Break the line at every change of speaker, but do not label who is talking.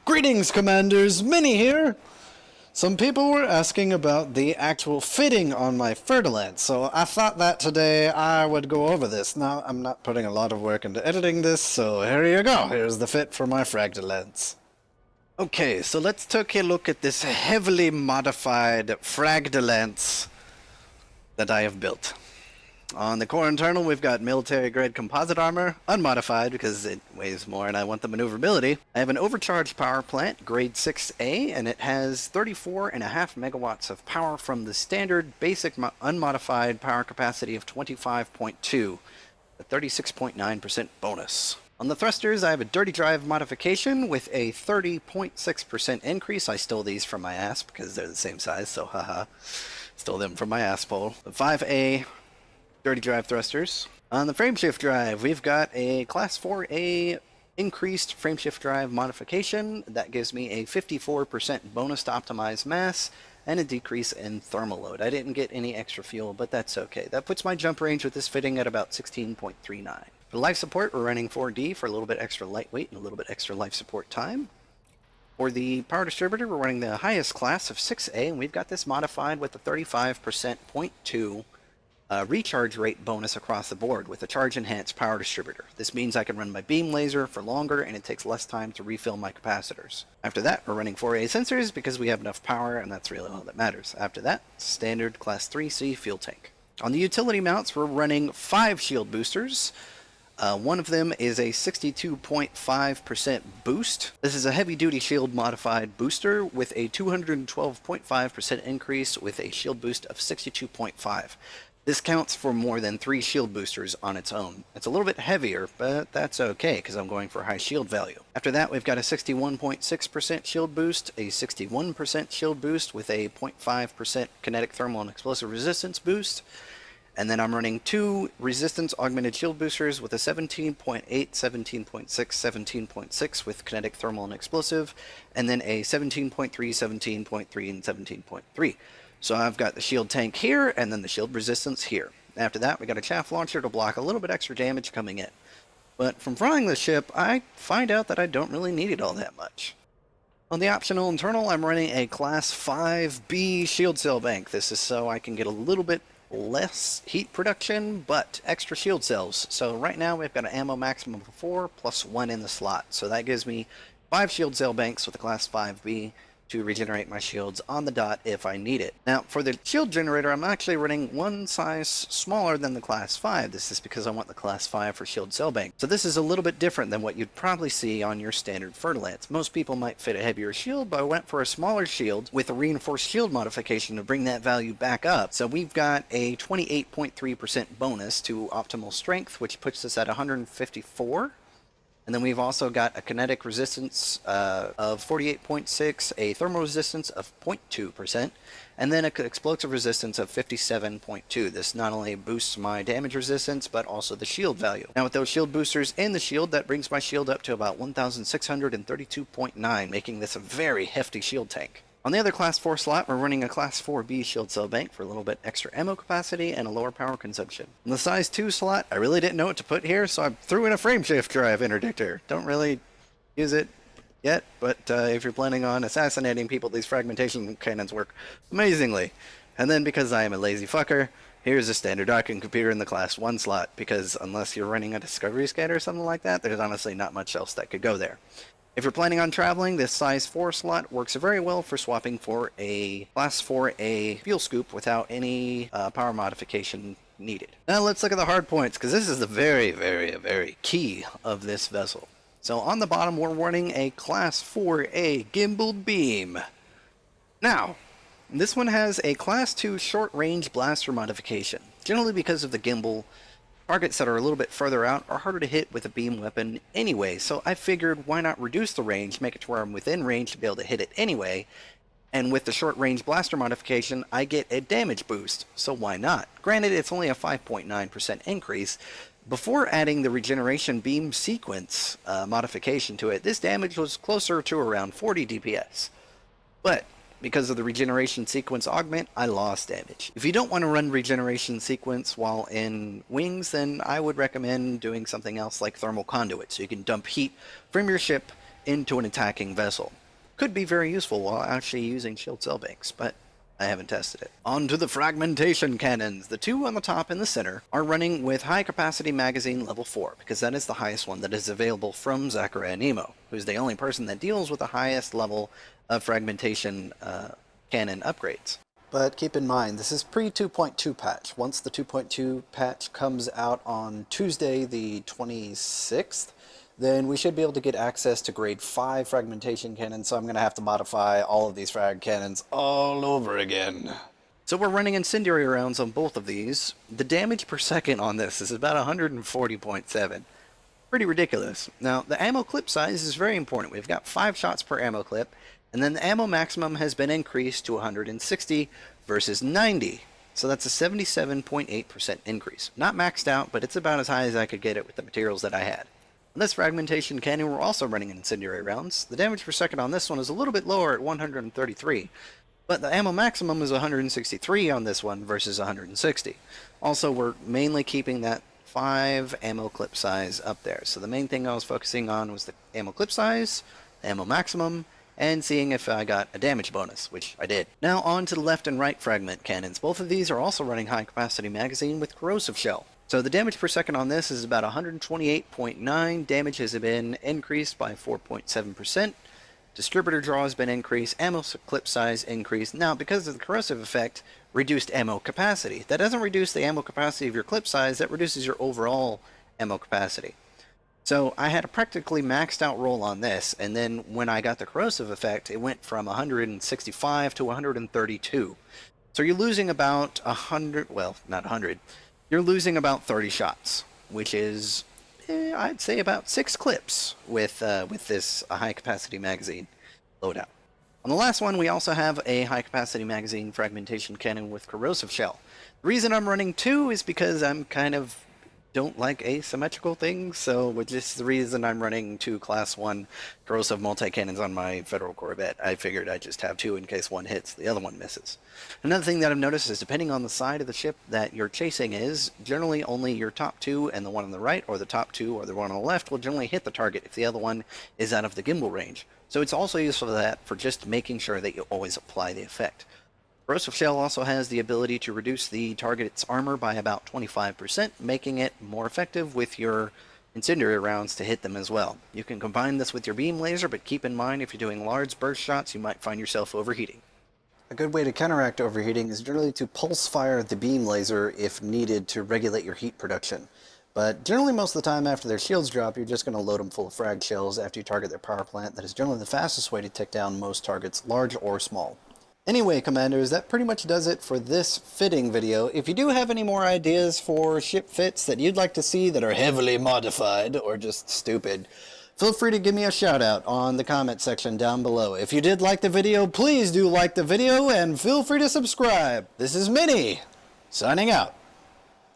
Greetings, Commanders! Minnie here! Some people were asking about the actual fitting on my Fertilance, so I thought that today I would go over this. Now, I'm not putting a lot of work into editing this, so here you go. Here's the fit for my Fragmentation. Okay, so let's take a look at this heavily modified Fragmentation that I have built. On the core internal, we've got military-grade composite armor, unmodified because it weighs more and I want the maneuverability. I have an overcharged power plant, grade 6A, and it has 34.5 megawatts of power from the standard basic unmodified power capacity of 25.2, a 36.9% bonus. On the thrusters, I have a dirty drive modification with a 30.6% increase. I stole these from my ass because they're the same size, so haha. Stole them from my ass pole. The 5A dirty drive thrusters. On the frameshift drive, we've got a class 4A increased frameshift drive modification that gives me a 54% bonus to optimize mass and a decrease in thermal load. I didn't get any extra fuel, but that's okay. That puts my jump range with this fitting at about 16.39. For life support, we're running 4D for a little bit extra lightweight and a little bit extra life support time. For the power distributor, we're running the highest class of 6A, and we've got this modified with a 35% 0.2 recharge rate bonus across the board with a charge enhanced power distributor. This means I can run my beam laser for longer and it takes less time to refill my capacitors. After that, we're running 4A sensors because we have enough power and that's really all that matters. After that, standard class 3C fuel tank. On the utility mounts, we're running 5 shield boosters. One of them is a 62.5% boost. This is a heavy-duty shield modified booster with a 212.5% increase with a shield boost of 62.5. This counts for more than 3 shield boosters on its own. It's a little bit heavier, but that's okay because I'm going for high shield value. After that, we've got a 61.6% shield boost, a 61% shield boost with a 0.5% kinetic thermal and explosive resistance boost. And then I'm running 2 resistance augmented shield boosters with a 17.8, 17.6, 17.6 with kinetic thermal and explosive, and then a 17.3, 17.3, and 17.3. So I've got the shield tank here, and then the shield resistance here. After that, we got a chaff launcher to block a little bit extra damage coming in. But from flying the ship, I find out that I don't really need it all that much. On the optional internal, I'm running a class 5B shield cell bank. This is so I can get a little bit less heat production, but extra shield cells. So right now we've got an ammo maximum of 4 plus 1 in the slot. So that gives me 5 shield cell banks with a class 5B. To regenerate my shields on the dot if I need it. Now, for the shield generator, I'm actually running one size smaller than the class 5. This is because I want the class 5 for shield cell bank. So this is a little bit different than what you'd probably see on your standard Fertilance. Most people might fit a heavier shield, but I went for a smaller shield with a reinforced shield modification to bring that value back up. So we've got a 28.3% bonus to optimal strength, which puts us at 154. And then we've also got a kinetic resistance of 48.6, a thermal resistance of 0.2%, and then an explosive resistance of 57.2. This not only boosts my damage resistance, but also the shield value. Now with those shield boosters in the shield, that brings my shield up to about 1,632.9, making this a very hefty shield tank. On the other class 4 slot, we're running a class 4B shield cell bank for a little bit extra ammo capacity and a lower power consumption. On the size 2 slot, I really didn't know what to put here, so I threw in a frameshift drive interdictor. Don't really use it yet, but if you're planning on assassinating people, these fragmentation cannons work amazingly. And then because I am a lazy fucker, here's a standard docking computer in the class 1 slot, because unless you're running a discovery scanner or something like that, there's honestly not much else that could go there. If you're planning on traveling, this size 4 slot works very well for swapping for a class 4A fuel scoop without any power modification needed. Now let's look at the hard points, because this is the very key of this vessel. So on the bottom, we're running a class 4A gimbaled beam. Now, this one has a class 2 short range blaster modification. Generally because of the gimbal, targets that are a little bit further out are harder to hit with a beam weapon anyway, so I figured why not reduce the range, make it to where I'm within range to be able to hit it anyway, and with the short range blaster modification, I get a damage boost, so why not? Granted, it's only a 5.9% increase. Before adding the regeneration beam sequence modification to it, this damage was closer to around 40 DPS. But because of the regeneration sequence augment, I lost damage. If you don't want to run regeneration sequence while in wings, then I would recommend doing something else like thermal conduit, so you can dump heat from your ship
into an attacking vessel. Could be very useful while actually using shield cell banks, but I haven't tested it. On to the Fragmentation Cannons. The two on the top and the center are running with high capacity magazine level 4, because that is the highest one that is available from Zachariah Nemo, who's the only person that deals with the highest level of fragmentation cannon upgrades. But keep in mind, this is pre-2.2 patch. Once the 2.2 patch comes out on Tuesday the 26th, then we should be able to get access to grade 5 fragmentation cannons, so I'm going to have to modify all of these frag cannons all over again. So we're running incendiary rounds on both of these. The damage per second on this is about 140.7. Pretty ridiculous. Now, the ammo clip size is very important. We've got 5 shots per ammo clip, and then the ammo maximum has been increased to 160 versus 90. So that's a 77.8% increase. Not maxed out, but it's about as high as I could get it with the materials that I had. On this fragmentation cannon, we're also running incendiary rounds. The damage per second on this one is a little bit lower at 133, but the ammo maximum is 163 on this one versus 160. Also, we're mainly keeping that 5 ammo clip size up there. So the main thing I was focusing on was the ammo clip size, the ammo maximum, and seeing if I got a damage bonus, which I did. Now on to the left and right fragment cannons. Both of these are also running high capacity magazine with corrosive shell. So the damage per second on this is about 128.9. Damage has been increased by 4.7%. Distributor draw has been increased. Ammo clip size increased. Now, because of the corrosive effect, reduced ammo capacity. That doesn't reduce the ammo capacity of your clip size. That reduces your overall ammo capacity. So I had a practically maxed out roll on this, and then when I got the corrosive effect, it went from 165 to 132. So you're losing about 100, well, not 100. You're losing about 30 shots, which is, I'd say, about 6 clips with this high-capacity magazine loadout. On the last one, we also have a high-capacity magazine fragmentation cannon with corrosive shell. The reason I'm running 2 is because I'm kind of don't like asymmetrical things, so which is the reason I'm running 2 Class 1 corrosive multi-cannons on my Federal Corvette. I figured I'd just have 2 in case one hits, the other one misses. Another thing that I've noticed is depending on the side of the ship that you're chasing is, generally only your top 2 and the one on the right, or the top 2 or the one on the left will generally hit the target if the other one is out of the gimbal range. So it's also useful for that, for just making sure that you always apply the effect. Corrosive shell also has the ability to reduce the target's armor by about 25%, making it more effective with your incendiary rounds to hit them as well. You can combine this with your beam laser, but keep in mind if you're doing large burst shots, you might find yourself overheating. A good way to counteract overheating is generally to pulse fire the beam laser if needed to regulate your heat production. But generally most of the time after their shields drop, you're just going to load them full of frag shells after you target their power plant. That is generally the fastest way to take down most targets, large or small. Anyway, Commanders, that pretty much does it for this fitting video. If you do have any more ideas for ship fits that you'd like to see that are heavily modified or just stupid, feel free to give me a shout out on the comment section down below. If you did like the video, please do like the video and feel free to subscribe. This is Minnie, signing out.